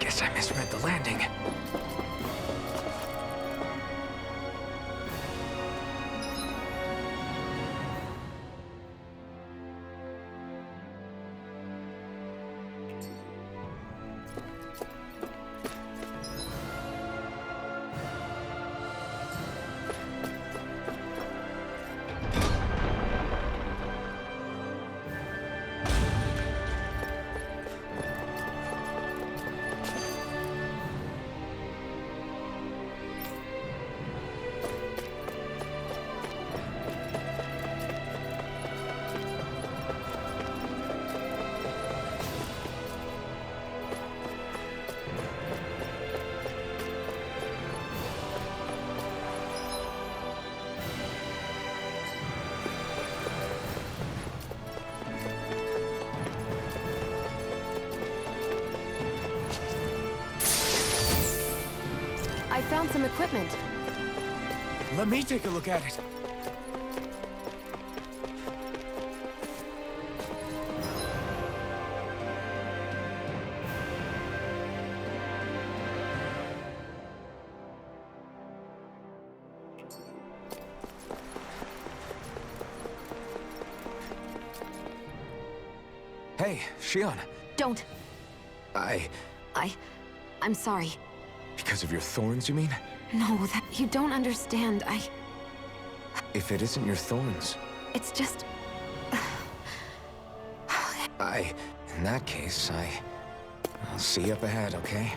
Guess I misread the landing. I found some equipment. Let me take a look at it. Hey, Shion. Don't. I'm sorry. Because of your thorns, you mean? No, that you don't understand. If it isn't your thorns, It's just... in that case, I'll see you up ahead, okay?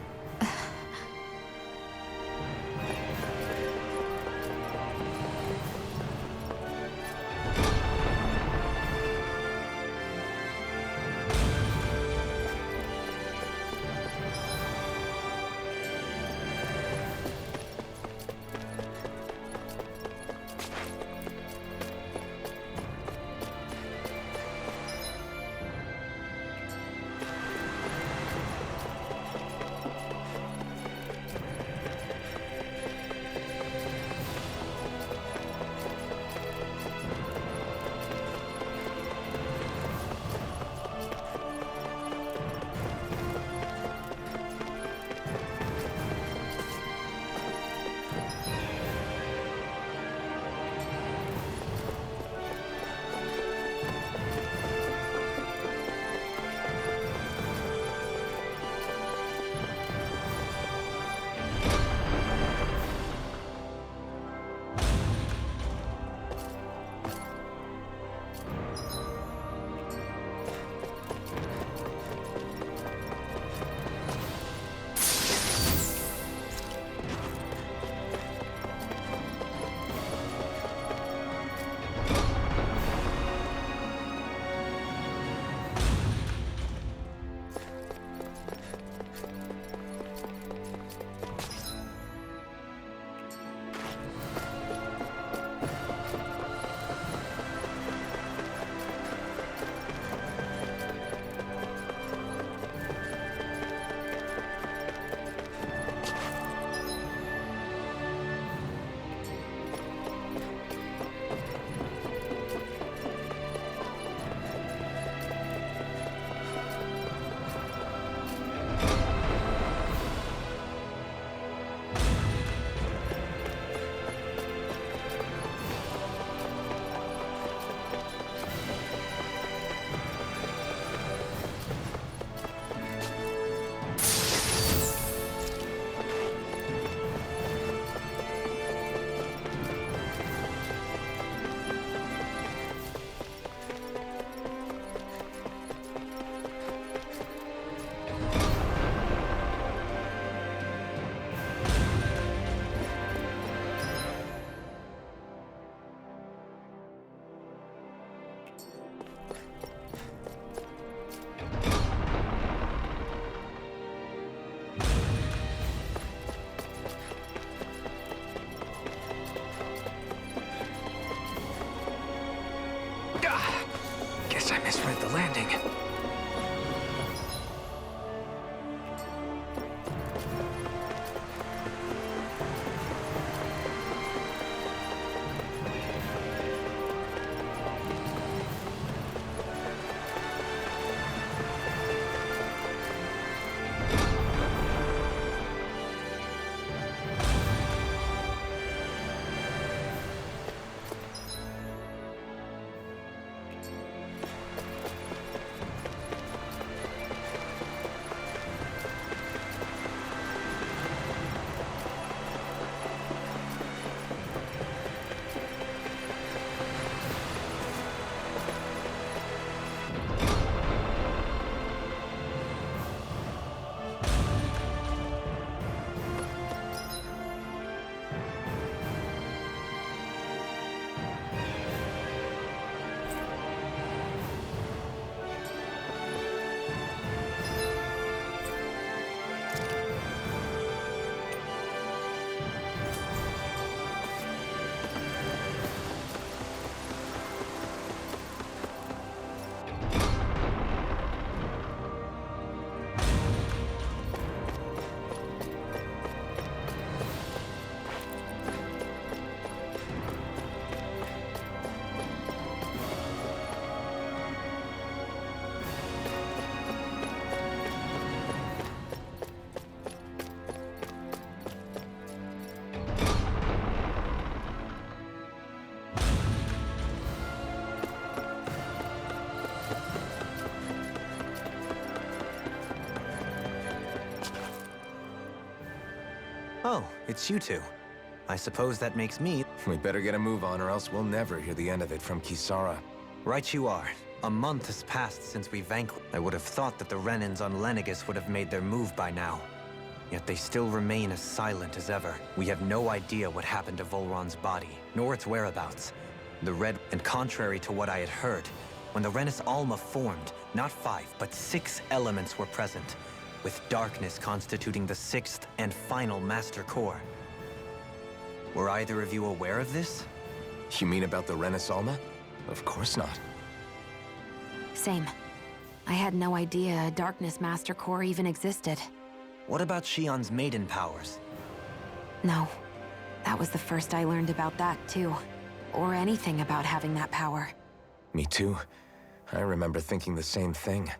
Oh, it's you two. I suppose that makes me... We better get a move on or else we'll never hear the end of it from Kisara. Right you are. A month has passed since we vanquished... I would have thought that the Renans on Lenegis would have made their move by now. Yet they still remain as silent as ever. We have no idea what happened to Volron's body, nor its whereabouts. The Red... And contrary to what I had heard, when the Renis Alma formed, not 5, but 6 elements were present, with darkness constituting the 6th and final Master Core. Were either of you aware of this? You mean about the Renis Alma? Of course not. Same. I had no idea a Darkness Master Core even existed. What about Shion's maiden powers? No. That was the first I learned about that, too. Or anything about having that power. Me too. I remember thinking the same thing.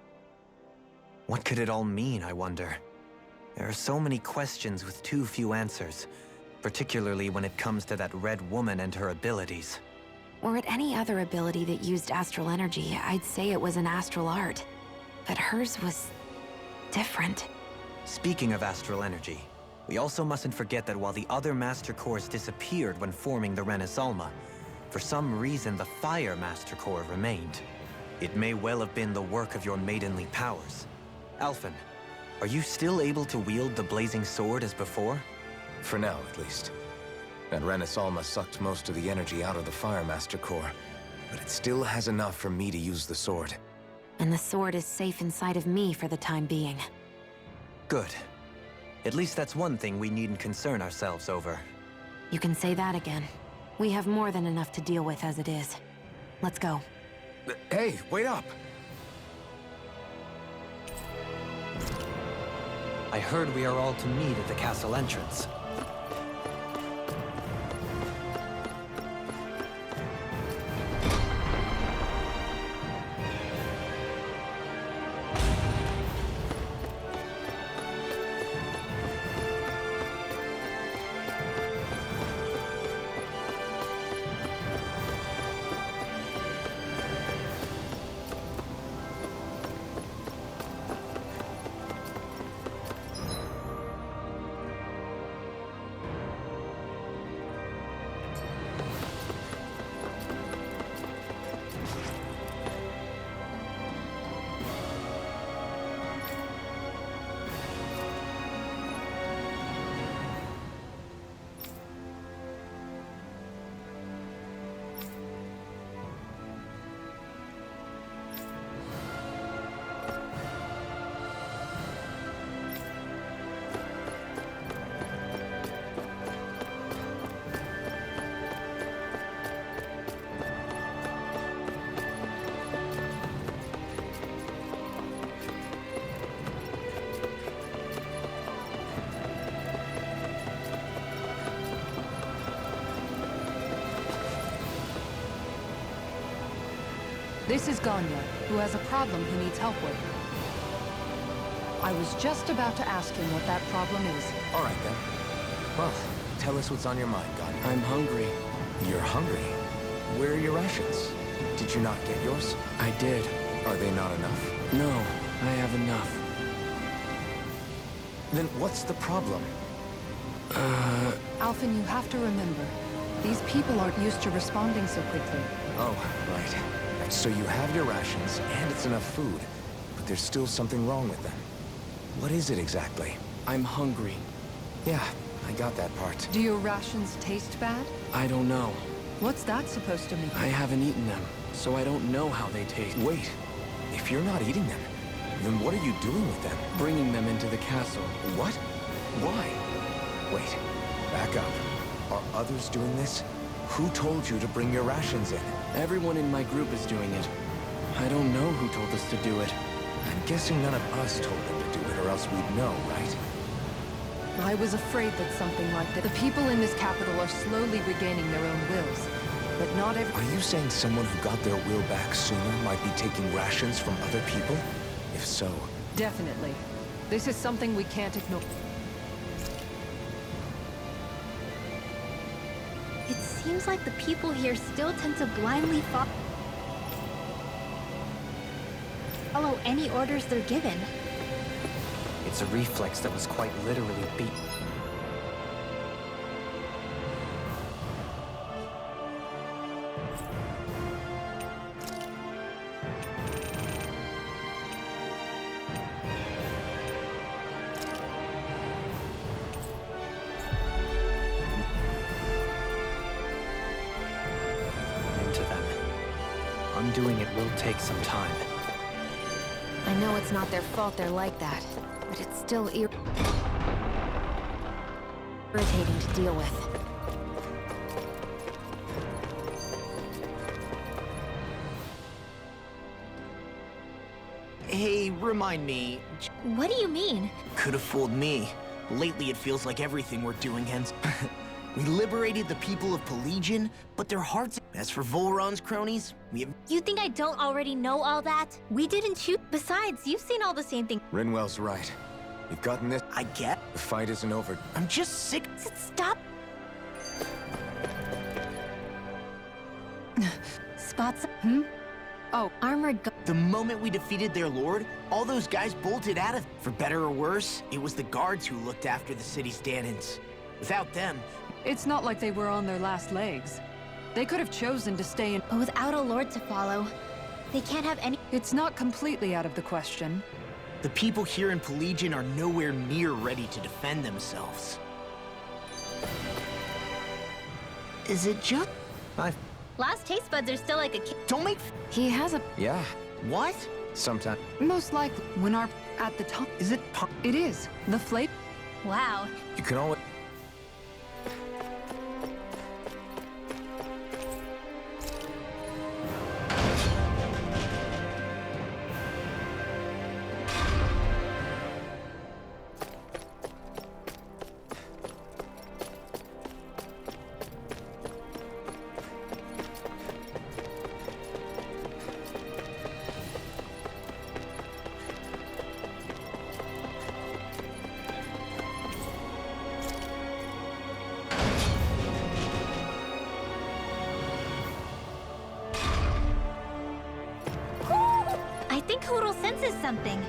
What could it all mean, I wonder? There are so many questions with too few answers, particularly when it comes to that Red Woman and her abilities. Were it any other ability that used astral energy, I'd say it was an astral art. But hers was... different. Speaking of astral energy, we also mustn't forget that while the other Master Cores disappeared when forming the Renis Alma, for some reason the Fire Master Core remained. It may well have been the work of your maidenly powers. Alphen, are you still able to wield the blazing sword as before? For now, at least. That Renis Alma sucked most of the energy out of the Fire Master Core, but it still has enough for me to use the sword. And the sword is safe inside of me for the time being. Good. At least that's one thing we needn't concern ourselves over. You can say that again. We have more than enough to deal with as it is. Let's go. Hey, wait up! I heard we are all to meet at the castle entrance. This is Ganya, who has a problem he needs help with. I was just about to ask him what that problem is. All right, then. Well, tell us what's on your mind, Ganya. I'm hungry. You're hungry? Where are your rations? Did you not get yours? I did. Are they not enough? No, I have enough. Then what's the problem? Alphen, you have to remember, these people aren't used to responding so quickly. Oh, right. So you have your rations, and it's enough food, but there's still something wrong with them. What is it exactly? I'm hungry. Yeah, I got that part. Do your rations taste bad? I don't know. What's that supposed to mean? I haven't eaten them, so I don't know how they taste. Wait, if you're not eating them, then what are you doing with them? Bringing them into the castle. What? Why? Wait, back up. Are others doing this? Who told you to bring your rations in? Everyone in my group is doing it. I don't know who told us to do it. I'm guessing none of us told them to do it, or else we'd know, right? I was afraid that something like that. The people in this capital are slowly regaining their own wills, but not every... Are you saying someone who got their will back sooner might be taking rations from other people? If so... Definitely. This is something we can't ignore. It seems like the people here still tend to blindly follow any orders they're given. It's a reflex that was quite literally beat. undoing it will take some time. I know it's not their fault they're like that, but it's still irritating to deal with. Hey, remind me. What do you mean? Could have fooled me. Lately, it feels like everything we're doing ends. We liberated the people of Pelegion, but their hearts... As for Volron's cronies, we have... You think I don't already know all that? We didn't shoot. Besides, you've seen all the same thing. Rinwell's right. We've gotten this. I get... The fight isn't over. I'm just sick... Stop. Spots. Oh, Armored gu- The moment we defeated their lord, all those guys bolted out of... For better or worse, it was the guards who looked after the city's Danans. Without them... it's not like they were on their last legs. They could have chosen to stay in... But without a lord to follow, they can't have any- It's not completely out of the question. The people here in Pelegion are nowhere near ready to defend themselves. Is it just... Last taste buds are still like a kid. Don't make... He has a... Yeah, What? sometime. Most likely, when our... At the top... Is it... It is. The flame... Wow. You can always... I think Hoodle senses something.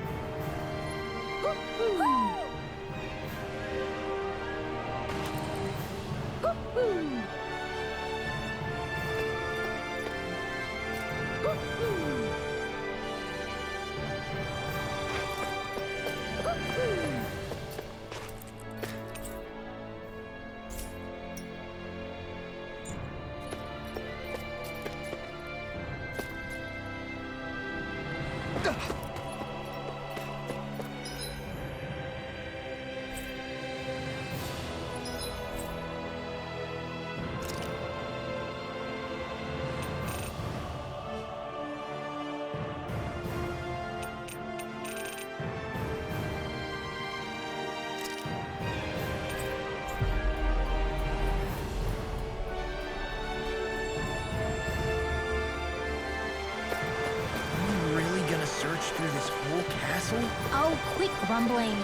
Search through this whole castle? Oh, quit grumbling.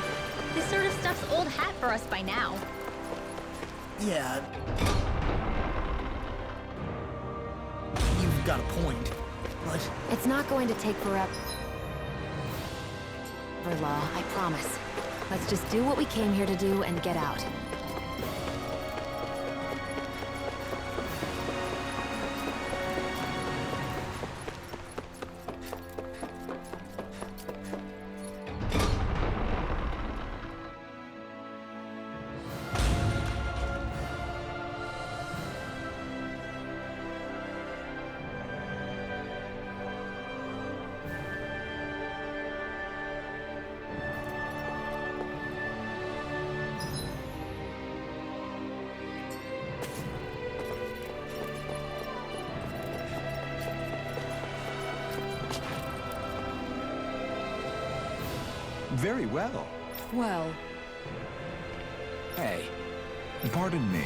This sort of stuff's old hat for us by now. Yeah. You've got a point, but... It's not going to take forever, Law, I promise. Let's just do what we came here to do and get out. Very well. Well, Hey, pardon me.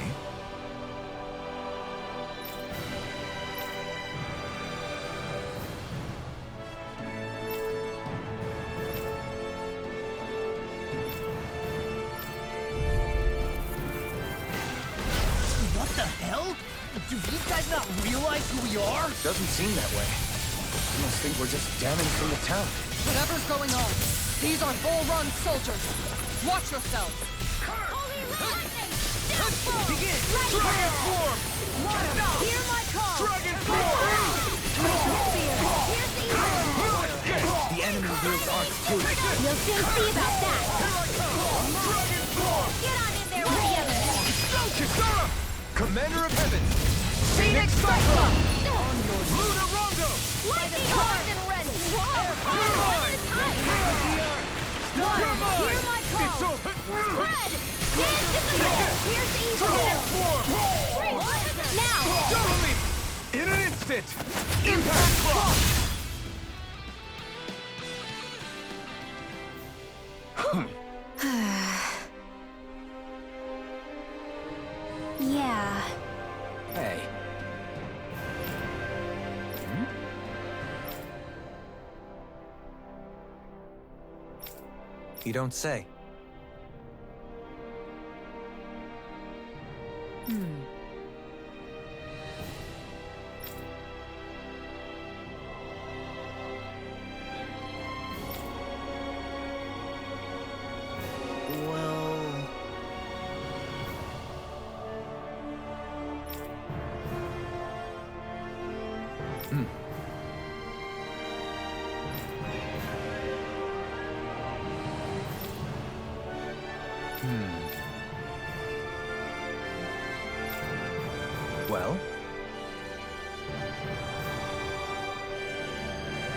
What the hell? Do these guys not realize who we are? Doesn't seem that way. I must think we're just damning from the town. whatever's going on, these are Bull-Run soldiers. Watch yourselves. Begin! Dragon form! Hear my call. Dragon form! Here's the evil. The enemy wields arcs too. You'll soon see about that. Dragon form! Get on in there with the others. Kisara! Commander of Heaven! Phoenix Cyclops! Luna Rondo! Lightning horn! Whoa! One, hear my call! Spread! Dance in the middle! Here's the evil! Now! Totally! In an instant! Impact block! Yeah. Hey. You don't say. Well... Well?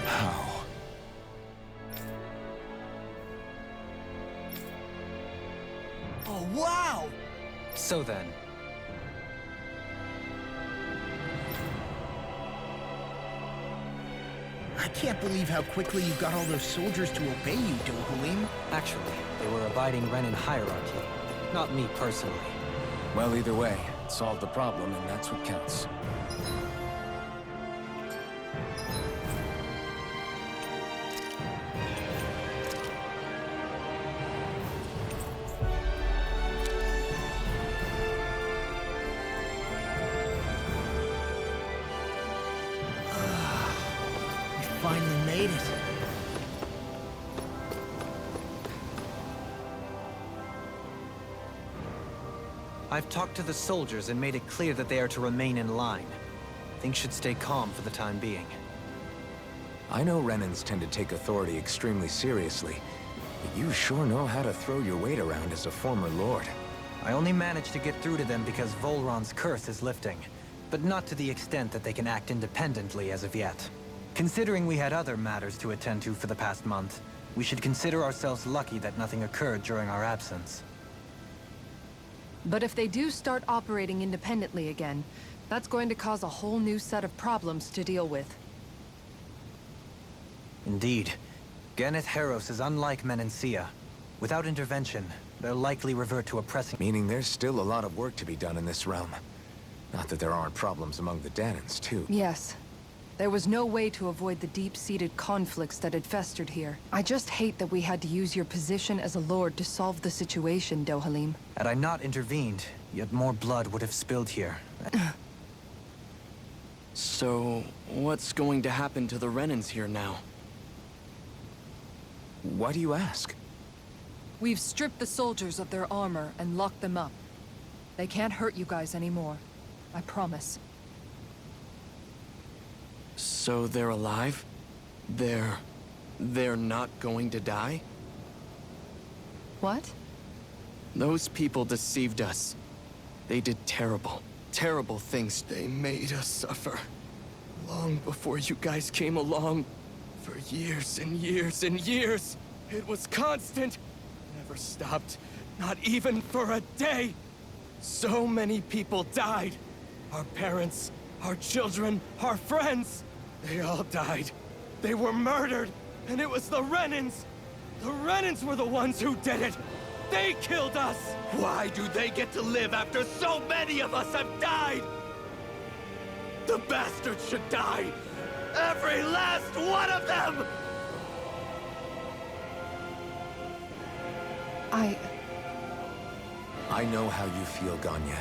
How? Oh, wow! So then, I can't believe how quickly you got all those soldiers to obey you, Dohalim. actually, they were abiding Renan hierarchy. Not me personally. Well, either way, it solved the problem, and that's what counts. We finally made it. I've talked to the soldiers and made it clear that they are to remain in line. Things should stay calm for the time being. I know Renans tend to take authority extremely seriously, but you sure know how to throw your weight around as a former lord. I only managed to get through to them because Volron's curse is lifting, but not to the extent that they can act independently as of yet. Considering we had other matters to attend to for the past month, we should consider ourselves lucky that nothing occurred during our absence. But if they do start operating independently again, that's going to cause a whole new set of problems to deal with. Indeed. Ganeth Heros is unlike Menancia. Without intervention, they'll likely revert to oppressing... Meaning there's still a lot of work to be done in this realm. Not that there aren't problems among the Danans, too. Yes. There was no way to avoid the deep-seated conflicts that had festered here. I just hate that we had to use your position as a lord to solve the situation, Dohalim. Had I not intervened, yet more blood would have spilled here. So, what's going to happen to the Renans here now? Why do you ask? We've stripped the soldiers of their armor and locked them up. They can't hurt you guys anymore. I promise. So they're alive? They're not going to die? What? Those people deceived us. They did terrible, terrible things. They made us suffer. Long before you guys came along. For years and years and years. It was constant. Never stopped. Not even for a day. So many people died. Our parents, our children, our friends. They all died. They were murdered. And it was the Renans. The Renans were the ones who did it. They killed us. Why do they get to live after so many of us have died? The bastards should die. Every last one of them! I know how you feel, Ganya.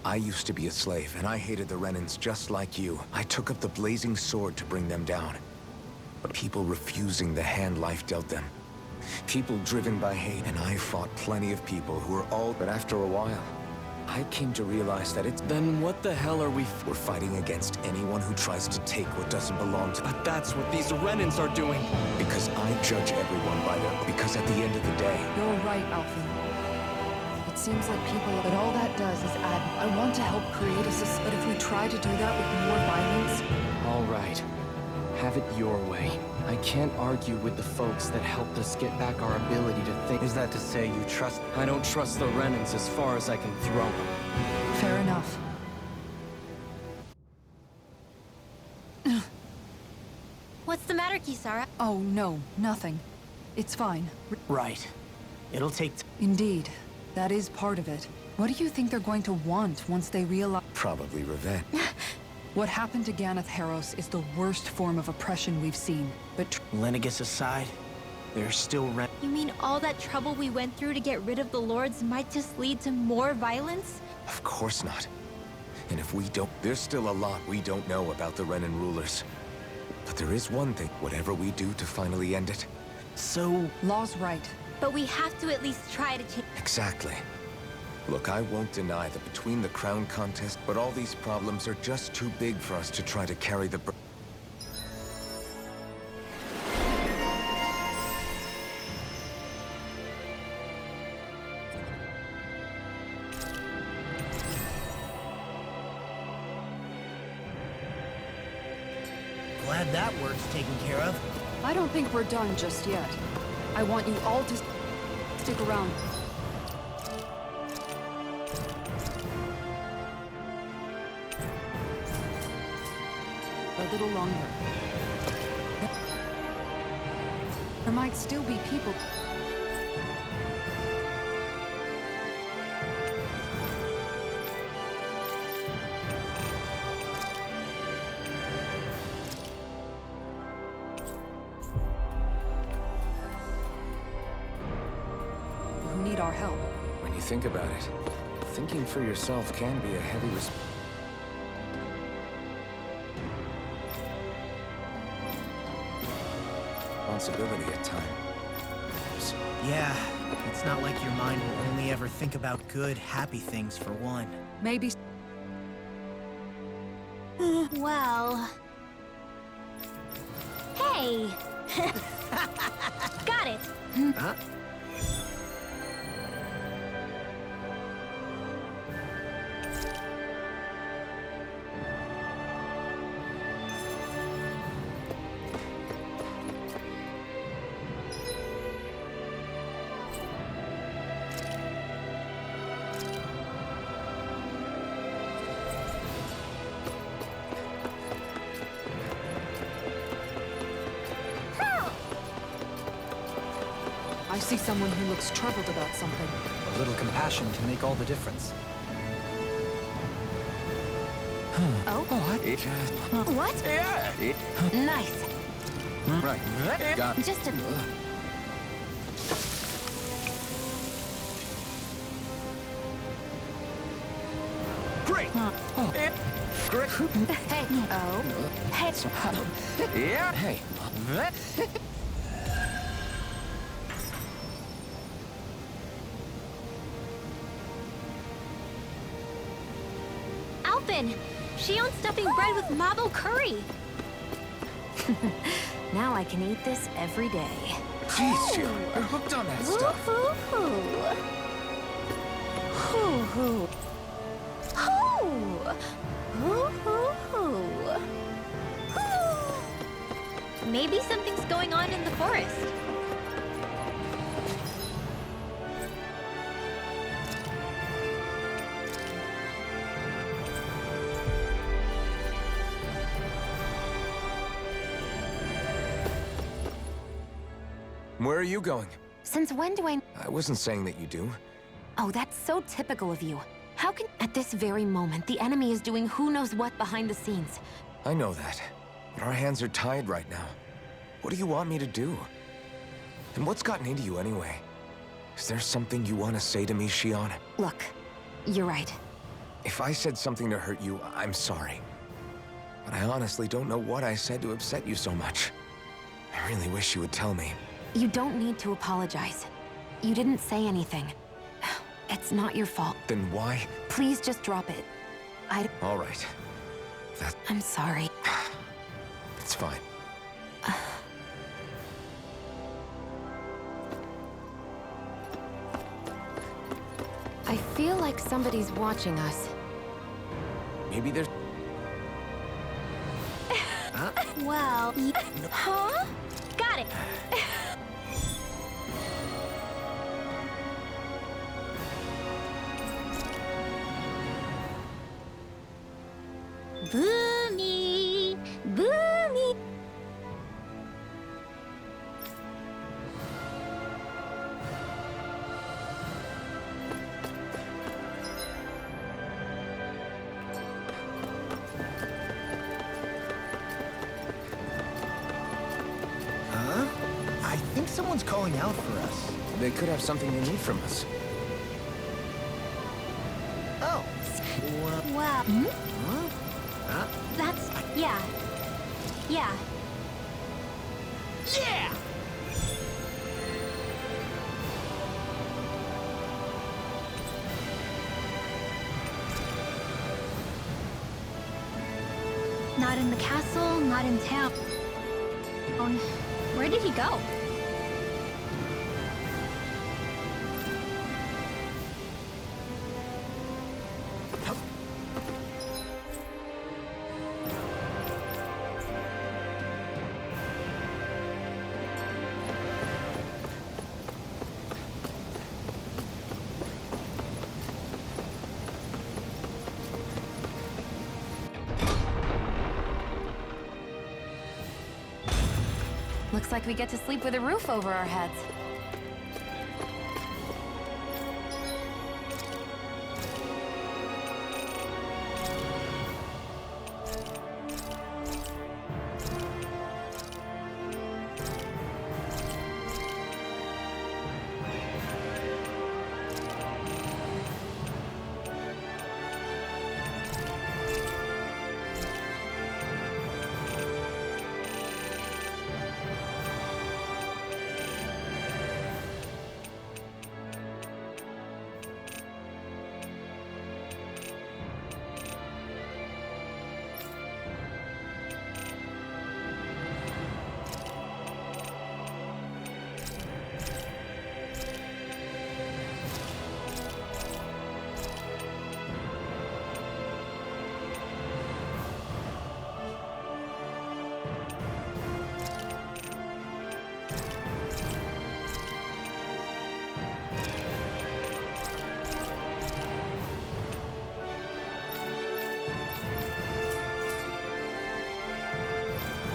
I used to be a slave, and I hated the Renans just like you. I took up the blazing sword to bring them down. But people refusing the hand life dealt them. People driven by hate, and I fought plenty of people who were all... But after a while, I came to realize that it's... Then what the hell are we... We're fighting against anyone who tries to take what doesn't belong to them. But that's what these Renans are doing. Because I judge everyone by their... Because at the end of the day... You're right, Alphen. It seems like people... But all that does is add... I want to help create a system, but if we try to do that with more violence, All right. Have it your way. I can't argue with the folks that helped us get back our ability to think. Is that to say you trust... I don't trust the Renans as far as I can throw them. Fair enough. What's the matter, Kisara? Oh, no, nothing. It's fine. Right. It'll take Indeed. That is part of it. What do you think they're going to want once they realize... Probably revenge. What happened to Ganath Haros is the worst form of oppression we've seen. But Lenegis aside, there's still You mean all that trouble we went through to get rid of the Lords might just lead to more violence? Of course not. And if we don't... There's still a lot we don't know about the Renan rulers. But there is one thing. Whatever we do to finally end it... So... Law's right. But we have to at least try to change. Exactly. Look, I won't deny that between the crown contest, but all these problems are just too big for us to try to carry the Glad that work's taken care of. I don't think we're done just yet. I want you all to stick around. A little longer. There might still be people. Who need our help. When you think about it, thinking for yourself can be a heavy responsibility at times. Yeah, it's not like your mind will only ever think about good, happy things for one. Maybe. Well... Hey! Got it! Huh? I see someone who looks troubled about something. A little compassion can make all the difference. Oh? What? Nice. Right. Got it. Just a... Great. Great. Hey. Oh. Hey. Yeah. Hey. Alpin! She owns stuffing bread with mabo curry! Now I can eat this every day. Jeez, Jill, you're hooked on that stuff. Hoo-hoo-hoo. Hoo-hoo. Hoo. Hoo-hoo-hoo. Hoo. Maybe something's going on in the forest. Where are you going? Since when do I... I wasn't saying that you do. Oh, that's so typical of you. How can... At this very moment, the enemy is doing who knows what behind the scenes. I know that. But our hands are tied right now. What do you want me to do? And what's gotten into you anyway? Is there something you want to say to me, Shion? Look, you're right. If I said something to hurt you, I'm sorry. But I honestly don't know what I said to upset you so much. I really wish you would tell me. You don't need to apologize. You didn't say anything. It's not your fault. Then why? Please just drop it. All right. I'm sorry. It's fine. I feel like somebody's watching us. Maybe there's... Well, huh? Got it. Boomy, Boomy. Huh? I think someone's calling out for us. They could have something they need from us. Oh. Wow. Huh? Huh? That's, yeah. Yeah. Yeah! Not in the castle, not in town. Where did he go? Looks like we get to sleep with a roof over our heads.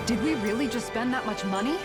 Did we really just spend that much money?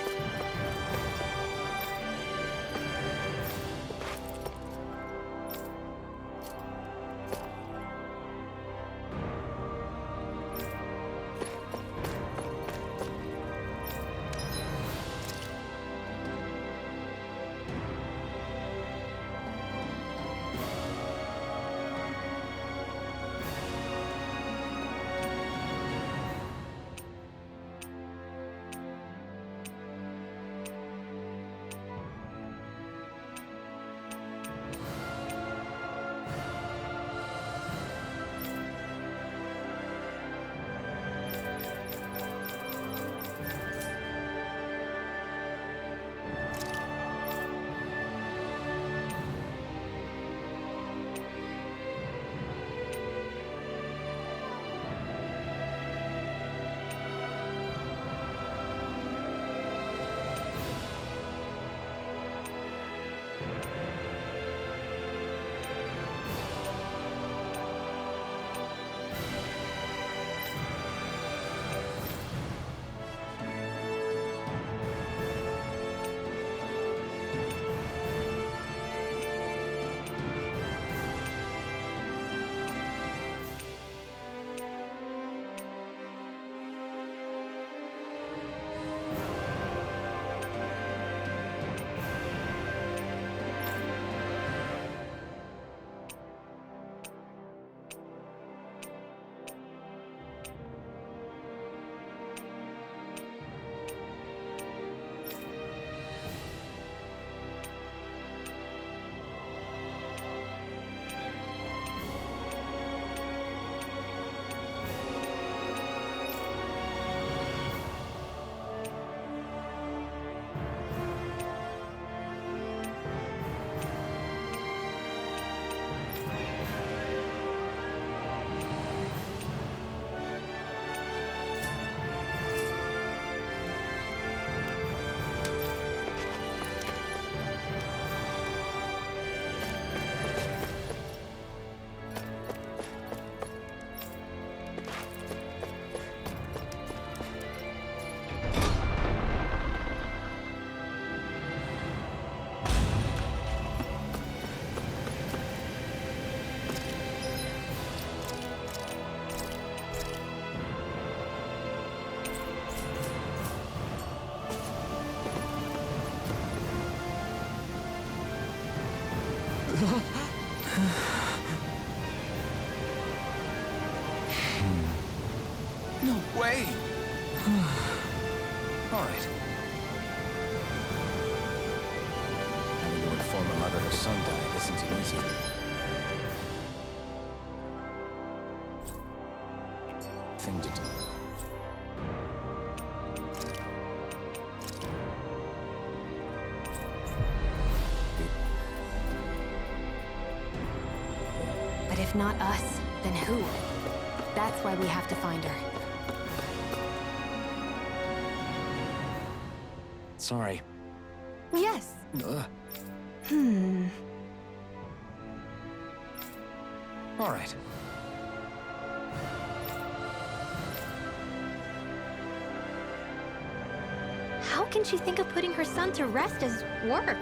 No way! All right. Having to inform her mother her son died isn't easy. Thing to do. But if not us, then who? That's why we have to find her. Sorry. Yes. All right. How can she think of putting her son to rest as work?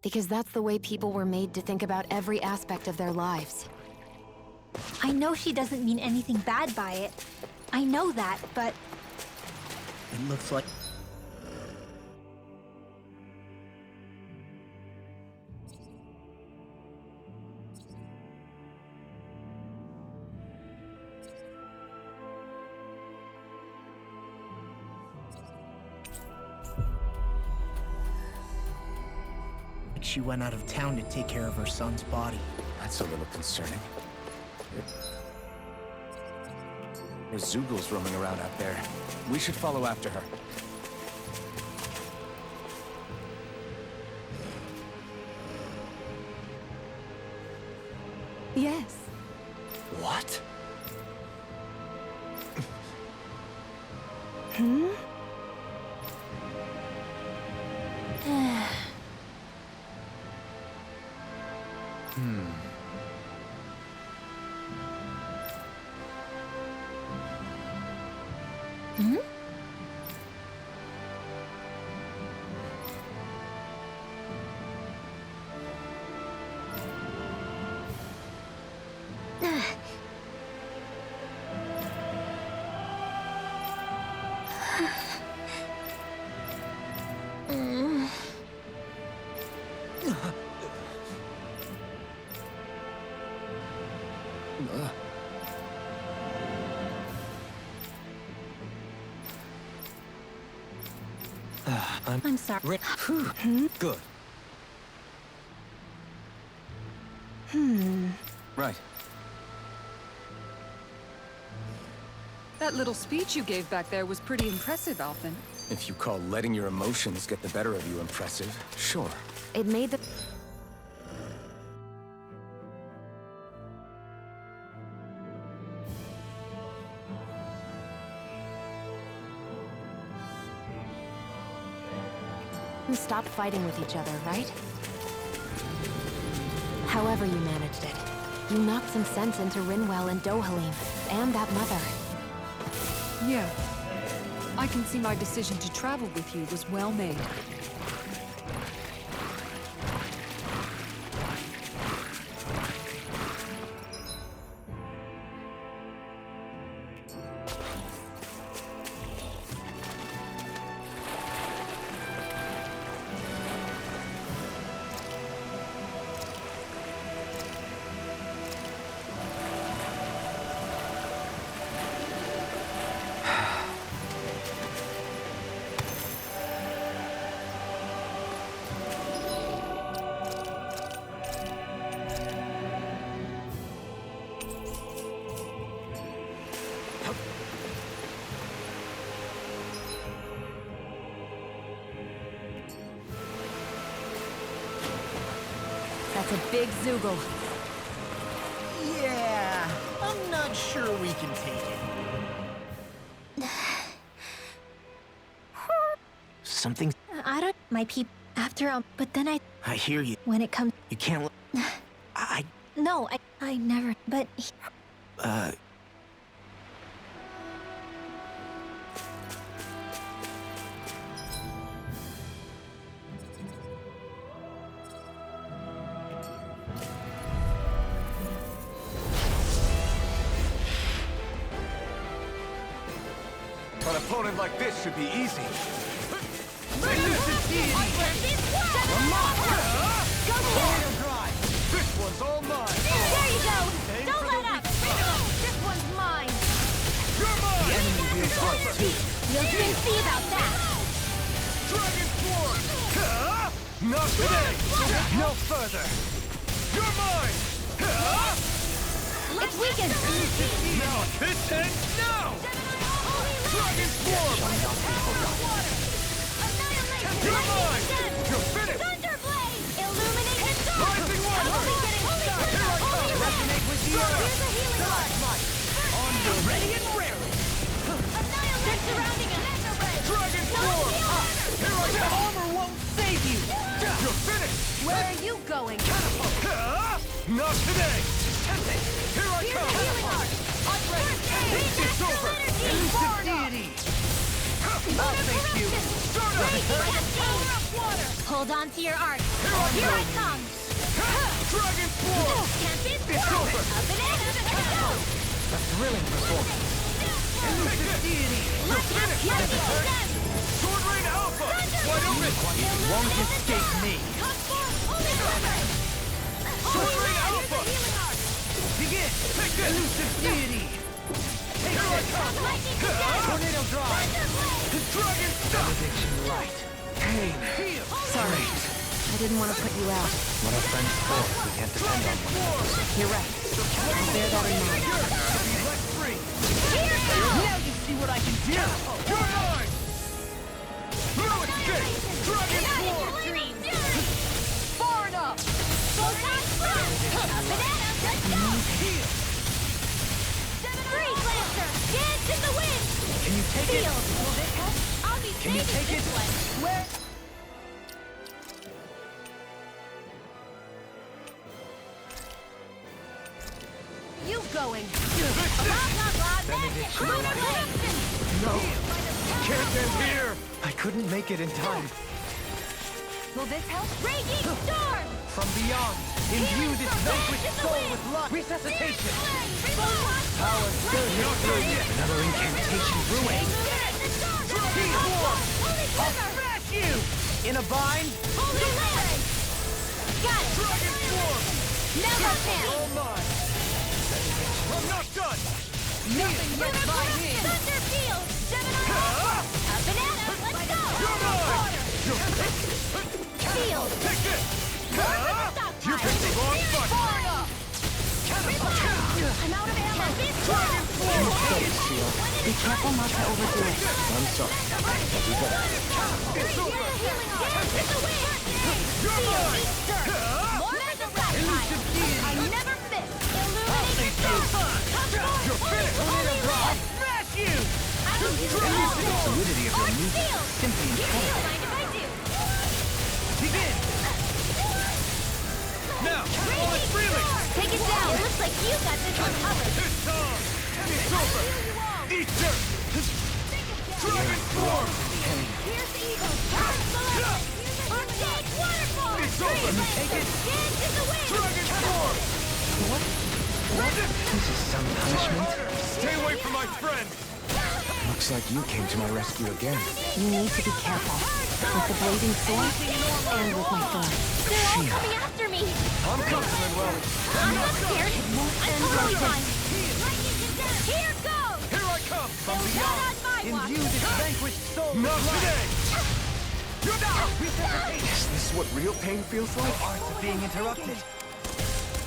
Because that's the way people were made to think about every aspect of their lives. I know she doesn't mean anything bad by it. I know that, but It looks like... she went out of town to take care of her son's body. That's a little concerning. There's Zoogles roaming around out there. We should follow after her. Yes. What? I'm sorry. Good. Right. That little speech you gave back there was pretty impressive, Alphen. If you call letting your emotions get the better of you impressive, sure. It made the... Stop fighting with each other, right? However you managed it, you knocked some sense into Rinwell and Dohalim, and that mother. Yeah. I can see my decision to travel with you was well made. That's a big Zoogle. Yeah, I'm not sure we can take it. Something. I don't... My after, but then I hear you. when it comes... You can't. I. No, I never... But... An opponent like this should be easy. This one's all mine. There you go! Don't let up! This one's mine! You're mine. The enemy here's ours too. You'll soon see about that! Dragon Swarm! Not today! No further! You're mine! It's weakened! Now this ends now! Dragon Swarm! You're mine! You're finished! Thunderblade! Illuminated Storm! Rising Water! Totally getting holy Resonate with the earth! Here's a healing heart! On the ready and rarely! They're surrounding us! Dragon Swarm! Here I come! Armor won't save you. You're finished! Where are you going? Not today! Here I Here's a come! healing heart! It's over! Elusive deity. I'll thank you. Hold on to your arc. Here I come! Dragon Swarm! It's over. Up and in! Go! A thrilling performance. Elusive deity! Let's get them! Sword Rain Alpha! Wide open! Won't escape me. Come forth! Holy River! Sword Rain Here's Alpha! a healing heart! Begin! Take this! Elusive deity! Here I come! Lightning to death! Tornado drive. Thunderblade! Dragon Stop! Benediction light. Pain! Heal! Sorry. I didn't want to put you out. When our friends fall, we can't depend on one another. You're right. I'll bear that in mind. Be let free! Here goes! Now you see what I can do. You're mine! No escape! Dragon Swarm! Far enough! Photon Blast! Up and at 'em! Let's go! Freeze Lancer! Dance in the wind! Can you take it? Field! I'll be Can you saving take this it? one! Where? You going? Blah, blah, blah! Benediction Lunar Blade! No, Can't end here! I couldn't make it in time. Will this help? Raging Storm! From beyond, imbue this vanquished soul with life. Resuscitation. Power Another incantation ruined. I'll smash you! In a bind? Holy Land! Got it! Dragon Swarm! Never fail! All mine! I'm not done! Nothing gets by me! Thunder Field! Gemini Alpha! Up and at 'em! Let's go! You're mine! Field! Take this! Stop! You picked the wrong button! Far enough! I'm out of ammo! Dragon Swarm! Be careful not to overdo it. I'm sorry. I'll do better. It's over! Dance in the wind! You're mine! More Elusive deity! I never miss! Illuminated Storm! You're finished! I'll smash you! The fluidity of your movement is simply incredible. Mind if I do? Begin! Now! All is freely! Take it down! It looks like you got this one covered! It's time! It's over! Eat dirt! Dragon Swarm! Here's the Eagle! Arctic Waterfall! It's over! Take it! Dance in the wind! Dragon Swarm! This is some punishment. Stay away from my friend! Looks like you came to my rescue again. You need to be careful. With the blazing sword and with my thorn. They're all coming after me! I'm coming, Manuel! I'm not scared! I'm totally fine! Here goes! Here I come! From beyond! Imbue this vanquished soul Not with life. today! You're down! Is this what real pain feels like? Arts of being interrupted.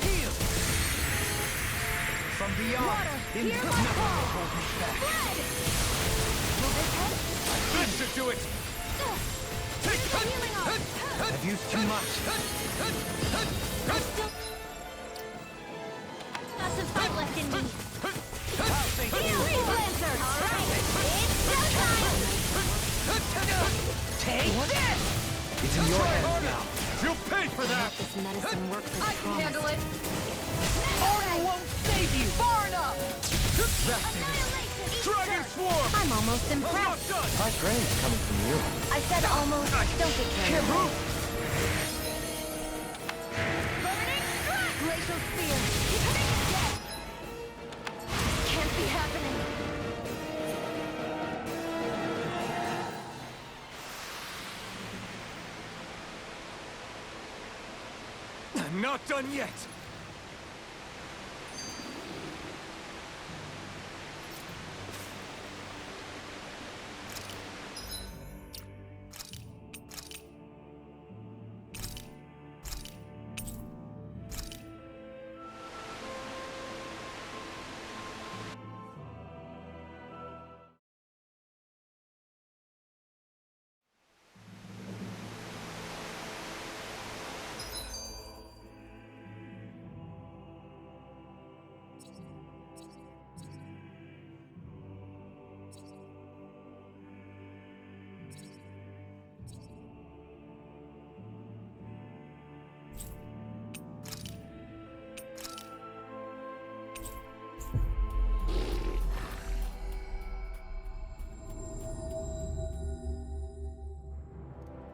Heal! From beyond, Hear my nothing call! will hold me back. Blood! Will this help? This should do it! Here Healing art. I've used too much. Got some fight left in me. Freeze Lancer! Alright, it's showtime! Take this! It's in your hands now. You'll pay for that! This medicine work was I can promised. handle it. Order won't save you! Far enough! Annihilation! Eat Dragon dirt. Swarm! I'm almost I'm not impressed. done! My praise coming from you. I said almost. Don't get carried away. Glacial Spear. Dead. Can't be happening. I'm not done yet!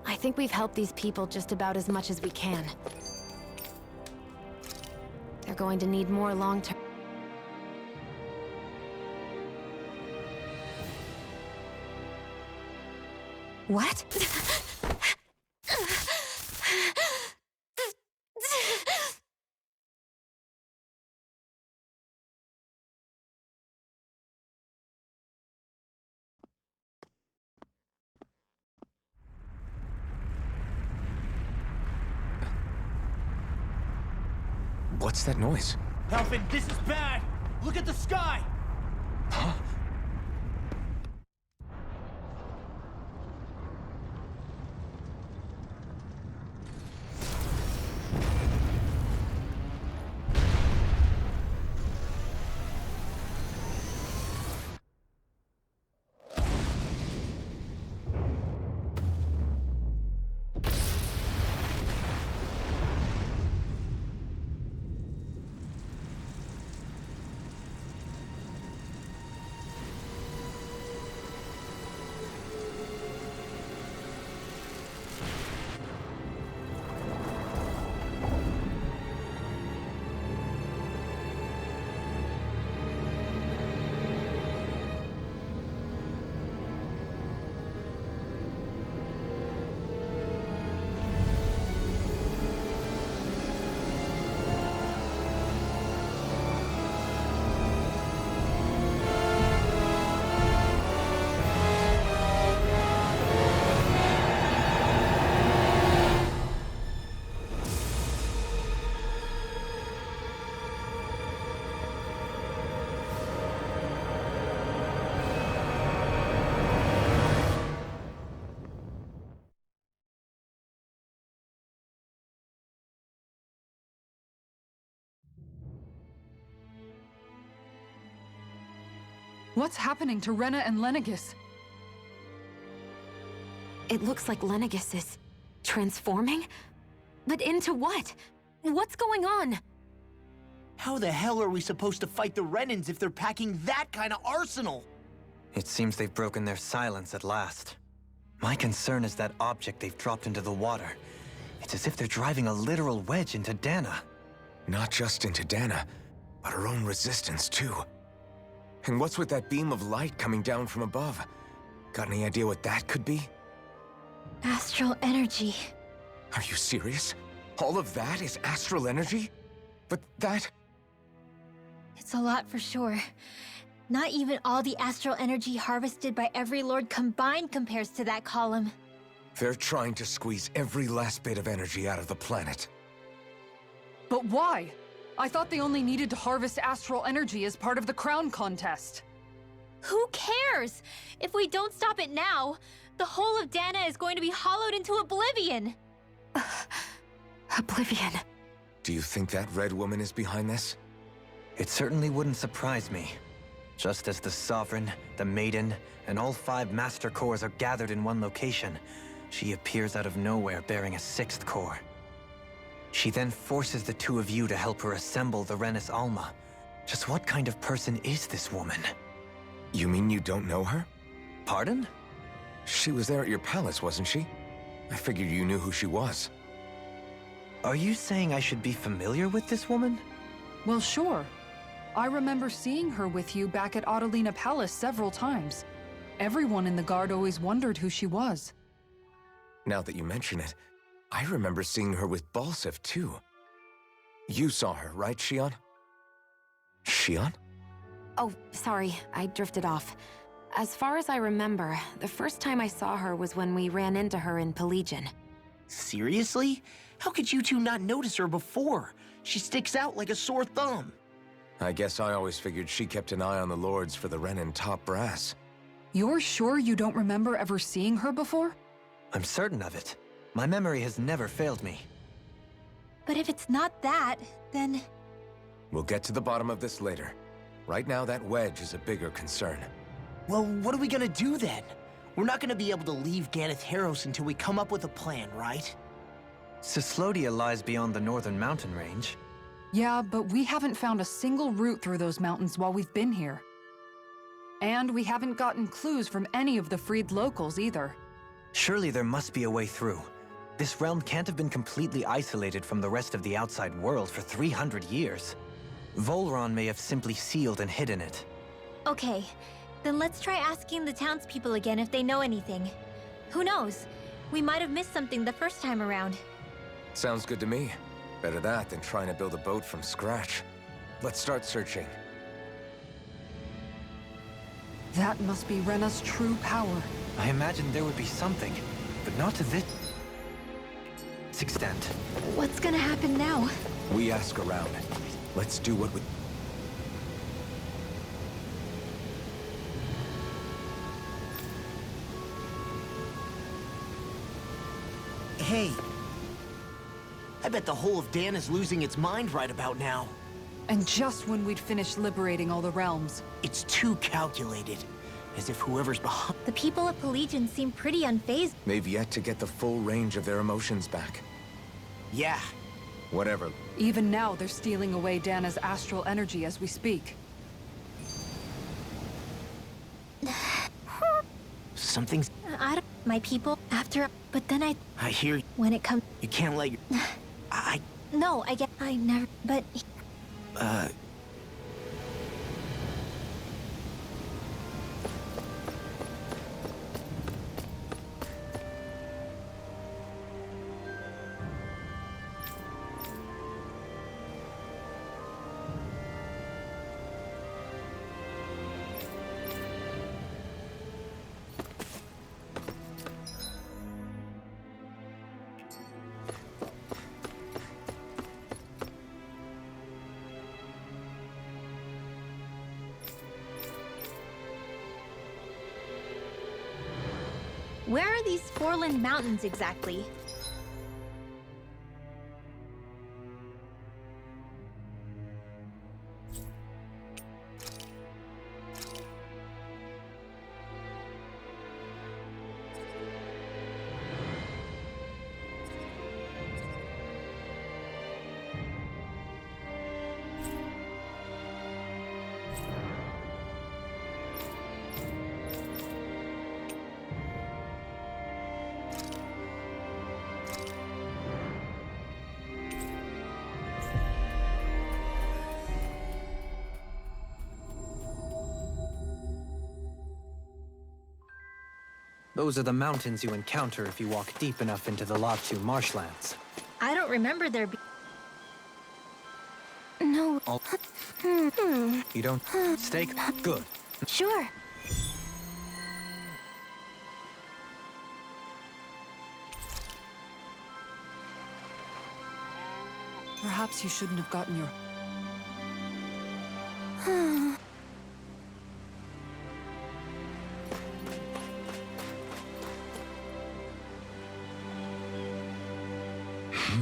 I think we've helped these people just about as much as we can. They're going to need more long-term... What? What's that noise? Alfred, this is bad! Look at the sky! Huh? What's happening to Rena and Lenegis? It looks like Lenegis is... transforming? But into what? What's going on? How the hell are we supposed to fight the Renans if they're packing that kind of arsenal? It seems they've broken their silence at last. My concern is that object they've dropped into the water. It's as if they're driving a literal wedge into Dana. Not just into Dana, but her own resistance, too. And what's with that beam of light coming down from above? Got any idea what that could be? Astral energy. Are you serious? All of that is astral energy? But that... It's a lot for sure. Not even all the astral energy harvested by every lord combined compares to that column. They're trying to squeeze every last bit of energy out of the planet. But why? I thought they only needed to harvest astral energy as part of the crown contest. Who cares? If we don't stop it now, The whole of Dana is going to be hollowed into oblivion! Oblivion. Do you think that red woman is behind this? It certainly wouldn't surprise me. Just as the Sovereign, the Maiden, and all 5 Master Cores are gathered in one location, she appears out of nowhere bearing a 6th core. She then forces the 2 of you to help her assemble the Renis Alma. Just what kind of person is this woman? You mean you don't know her? Pardon? She was there at your palace, wasn't she? I figured you knew who she was. Are you saying I should be familiar with this woman? Well, sure. I remember seeing her with you back at Adelina Palace several times. Everyone in the guard always wondered who she was. Now that you mention it, I remember seeing her with Balsif, too. You saw her, right, Shion? Shion? Oh, sorry, I drifted off. As far as I remember, the first time I saw her was when we ran into her in Pelagian. Seriously? How could you 2 not notice her before? She sticks out like a sore thumb. I guess I always figured she kept an eye on the lords for the Renin top brass. You're sure you don't remember ever seeing her before? I'm certain of it. My memory has never failed me. But if it's not that, then... We'll get to the bottom of this later. Right now, that wedge is a bigger concern. Well, what are we gonna do then? We're not gonna be able to leave Ganath Haros until we come up with a plan, right? Cyslodia lies beyond the northern mountain range. Yeah, but we haven't found a single route through those mountains while we've been here. And we haven't gotten clues from any of the freed locals either. Surely there must be a way through. This realm can't have been completely isolated from the rest of the outside world for 300 years. Volron may have simply sealed and hidden it. Okay, then let's try asking the townspeople again if they know anything. Who knows? We might have missed something the first time around. Sounds good to me. Better that than trying to build a boat from scratch. Let's start searching. That must be Rena's true power. I imagined there would be something, but not to this extent. What's gonna happen now? We ask around. Let's do what we... Hey. I bet the whole of Dan is losing its mind right about now. And just when we'd finished liberating all the realms. It's too calculated. As if whoever's behind... The people of Pelagian seem pretty unfazed. They've yet to get the full range of their emotions back. Yeah. Whatever. Even now, they're stealing away Dana's astral energy as we speak. Something's... I don't... My people, after... But then I hear you. when it comes... You can't let your... No, I get... I never... But... Where are these Forland Mountains exactly? Those are the mountains you encounter if you walk deep enough into the Latu marshlands. I don't remember there being... No. Oh. You don't... Steak? Good. Sure. Perhaps you shouldn't have gotten your...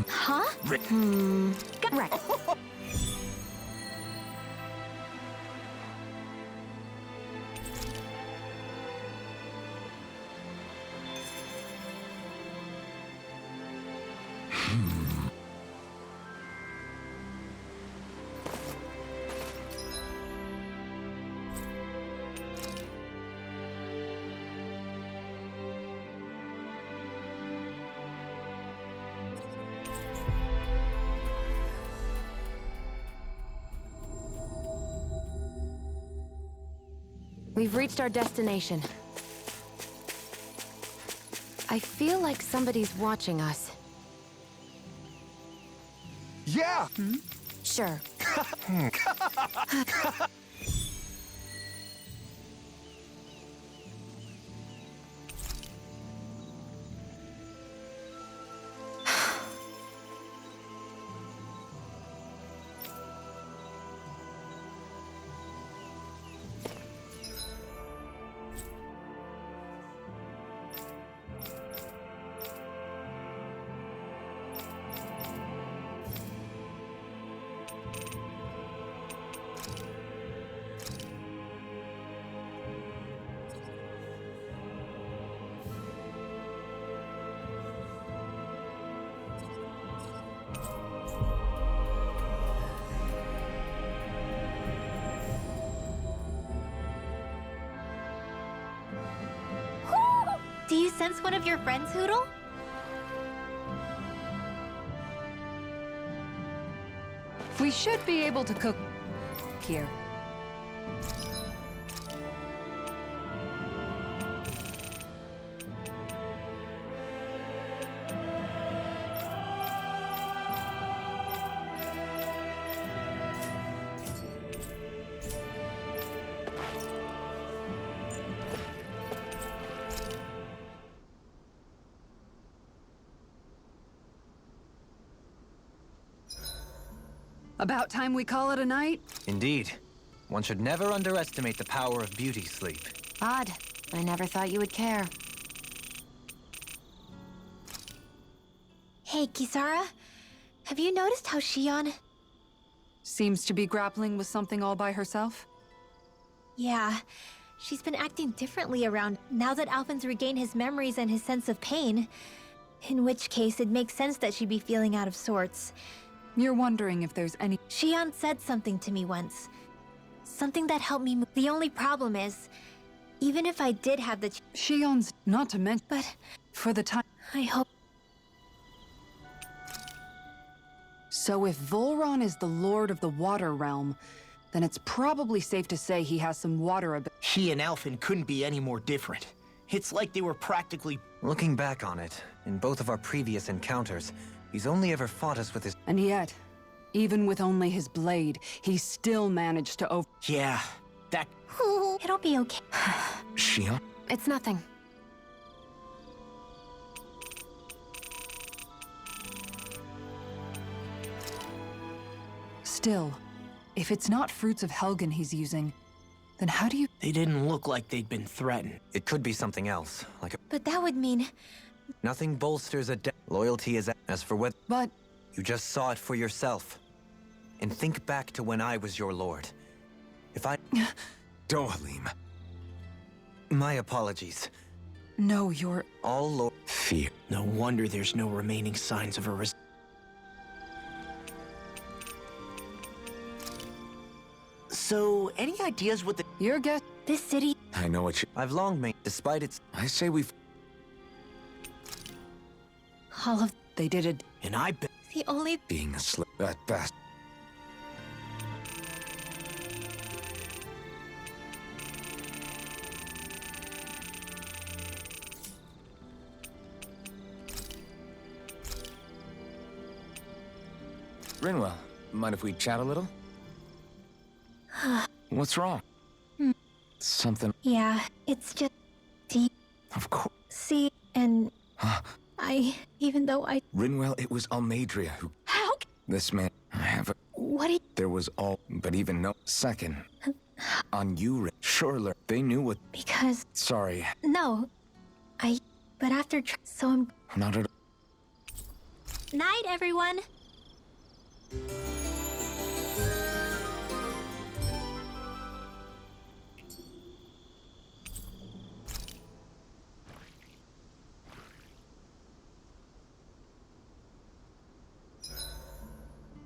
Huh? Right. We've reached our destination. I feel like somebody's watching us. Yeah! Sure. Do you sense one of your friends, Hootle? We should be able to cook here. About time we call it a night? Indeed. One should never underestimate the power of beauty sleep. Odd. I never thought you would care. Hey, Kisara. Have you noticed how Shion... Seems to be grappling with something all by herself? Yeah, she's been acting differently around now that Alphen's regained his memories and his sense of pain. In which case, it makes sense that she'd be feeling out of sorts. You're wondering if there's any... Shion said something to me once. Something that helped me move. The only problem is, even if I did have the Shion's not to mention, but for the time... I hope... So if Volron is the lord of the water realm, then it's probably safe to say he has some water ability. He and Alphen couldn't be any more different. It's like they were practically... Looking back on it, in both of our previous encounters, he's only ever fought us with his... And yet, even with only his blade, he still managed to over... Yeah, that... It'll be okay. Shion? It's nothing. Still, if it's not fruits of Helgen he's using, then how do you... They didn't look like they'd been threatened. It could be something else, like a... But that would mean... Nothing bolsters a loyalty is... As for what... But... You just saw it for yourself. And think back to when I was your lord. If I... Dohalim. My apologies. No, you're... All lord... Fear. No wonder there's no remaining signs of a So, any ideas what the... Your guess... This city... I know what you... I've long made... Despite its... I say we've... All of... They did it. And I bet... The only... Being a slip at best. Rinwell, mind if we chat a little? What's wrong? Something... Yeah, it's just... deep. Of course. See, and... even though I... Rinwell, it was Almadria who... How... This man... I have a... What do you... There was all... But even no... Second. On you, Surely. They knew what... Because... Sorry. No. But after... So I'm... Not at all. Night, everyone.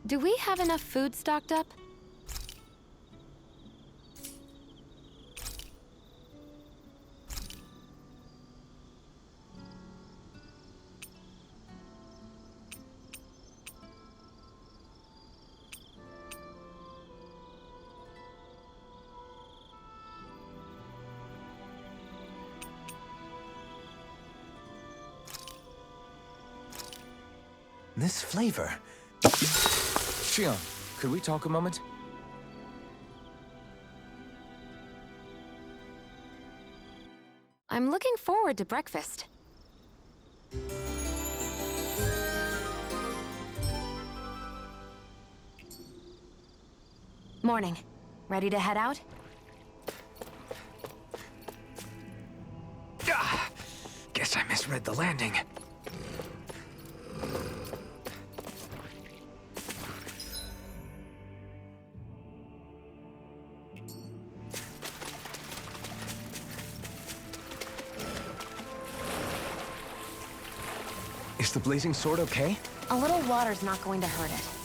Do we have enough food stocked up? This flavor. Shion, could we talk a moment? I'm looking forward to breakfast. Morning. Ready to head out? Guess I misread the landing. Is the blazing sword okay? A little water's not going to hurt it.